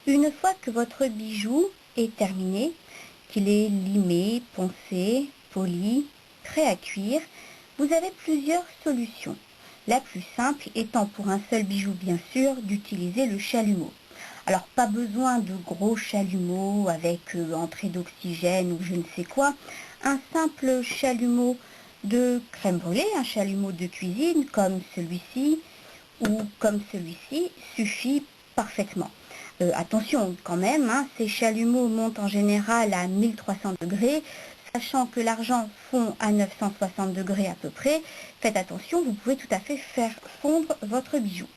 Une fois que votre bijou est terminé, qu'il est limé, poncé, poli, prêt à cuire, vous avez plusieurs solutions. La plus simple étant pour un seul bijou bien sûr d'utiliser le chalumeau. Alors pas besoin de gros chalumeaux avec entrée d'oxygène ou je ne sais quoi. Un simple chalumeau de crème brûlée, un chalumeau de cuisine comme celui-ci ou comme celui-ci suffit parfaitement. Attention quand même, ces chalumeaux montent en général à 1300 degrés, sachant que l'argent fond à 960 degrés à peu près. Faites attention, vous pouvez tout à fait faire fondre votre bijou.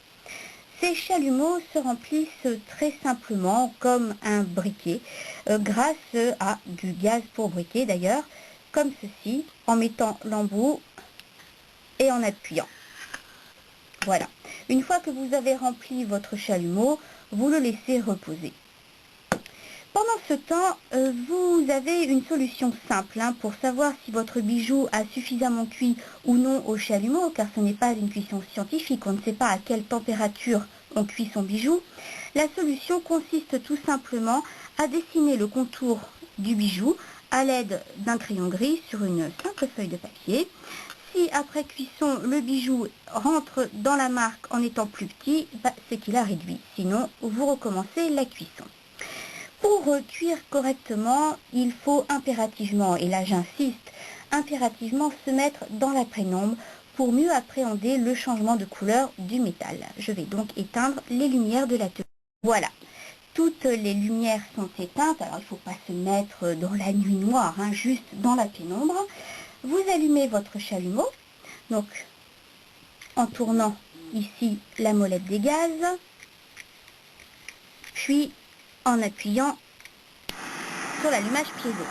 Ces chalumeaux se remplissent très simplement comme un briquet, grâce à du gaz pour briquet d'ailleurs, comme ceci, en mettant l'embout et en appuyant. Voilà. Une fois que vous avez rempli votre chalumeau, vous le laissez reposer. Pendant ce temps, vous avez une solution simple pour savoir si votre bijou a suffisamment cuit ou non au chalumeau, car ce n'est pas une cuisson scientifique, on ne sait pas à quelle température on cuit son bijou. La solution consiste tout simplement à dessiner le contour du bijou à l'aide d'un crayon gris sur une simple feuille de papier. Si après cuisson, le bijou rentre dans la marque en étant plus petit, c'est qu'il a réduit. Sinon, vous recommencez la cuisson. Pour cuire correctement, il faut impérativement, et là j'insiste, impérativement se mettre dans la pénombre pour mieux appréhender le changement de couleur du métal. Je vais donc éteindre les lumières de l'atelier. Voilà, toutes les lumières sont éteintes, alors il ne faut pas se mettre dans la nuit noire, juste dans la pénombre. Vous allumez votre chalumeau, donc en tournant ici la molette des gaz, puis en appuyant sur l'allumage piézo.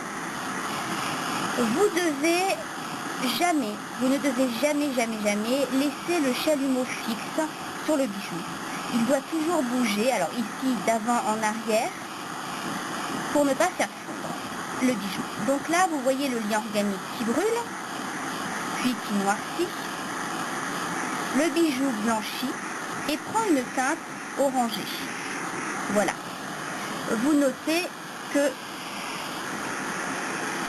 Vous ne devez jamais laisser le chalumeau fixe sur le bijou. Il doit toujours bouger, alors ici d'avant en arrière, pour ne pas faire fondre le bijou. Donc là, vous voyez le lien organique qui brûle, puis qui noircit. Le bijou blanchit et prend une teinte orangée. Voilà. Vous notez que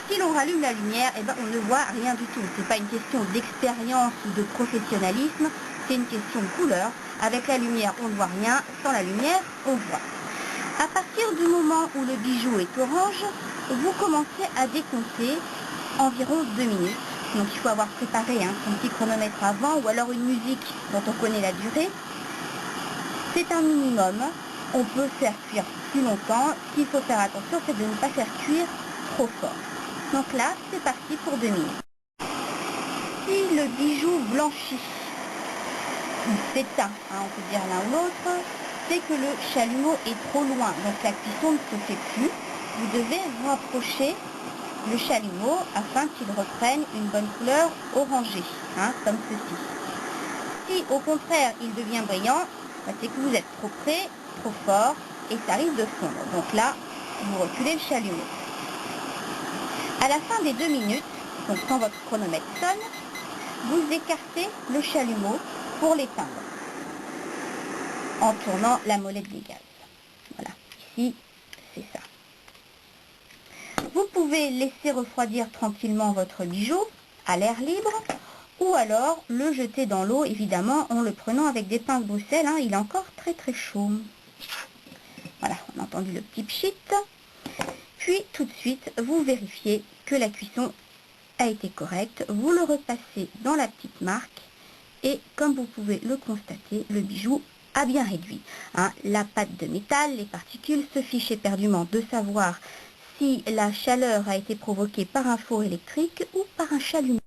si l'on rallume la lumière, on ne voit rien du tout. Ce n'est pas une question d'expérience ou de professionnalisme, c'est une question de couleur. Avec la lumière, on ne voit rien. Sans la lumière, on voit. À partir du moment où le bijou est orange, vous commencez à décompter environ 2 minutes. Donc il faut avoir préparé son petit chronomètre avant ou alors une musique dont on connaît la durée. C'est un minimum. On peut faire cuire plus longtemps. Ce qu'il faut faire attention, c'est de ne pas faire cuire trop fort. Donc là, c'est parti pour 2 minutes. Si le bijou blanchit, ou s'éteint, on peut dire l'un ou l'autre, c'est que le chalumeau est trop loin. Donc la cuisson ne se fait plus. Vous devez rapprocher le chalumeau afin qu'il reprenne une bonne couleur orangée, comme ceci. Si au contraire il devient brillant, c'est que vous êtes trop près, trop fort et ça risque de fondre. Donc là, vous reculez le chalumeau. À la fin des 2 minutes, donc quand votre chronomètre sonne, vous écartez le chalumeau pour l'éteindre en tournant la molette des gaz. Voilà, ici, c'est ça. Vous pouvez laisser refroidir tranquillement votre bijou à l'air libre ou alors le jeter dans l'eau, évidemment, en le prenant avec des pinces Bruxelles. Il est encore très très chaud. Voilà, on a entendu le petit pchit. Puis tout de suite, vous vérifiez que la cuisson a été correcte. Vous le repassez dans la petite marque et comme vous pouvez le constater, le bijou a bien réduit. La pâte de métal, les particules, se fichent éperdument de savoir si la chaleur a été provoquée par un four électrique ou par un chalumeau.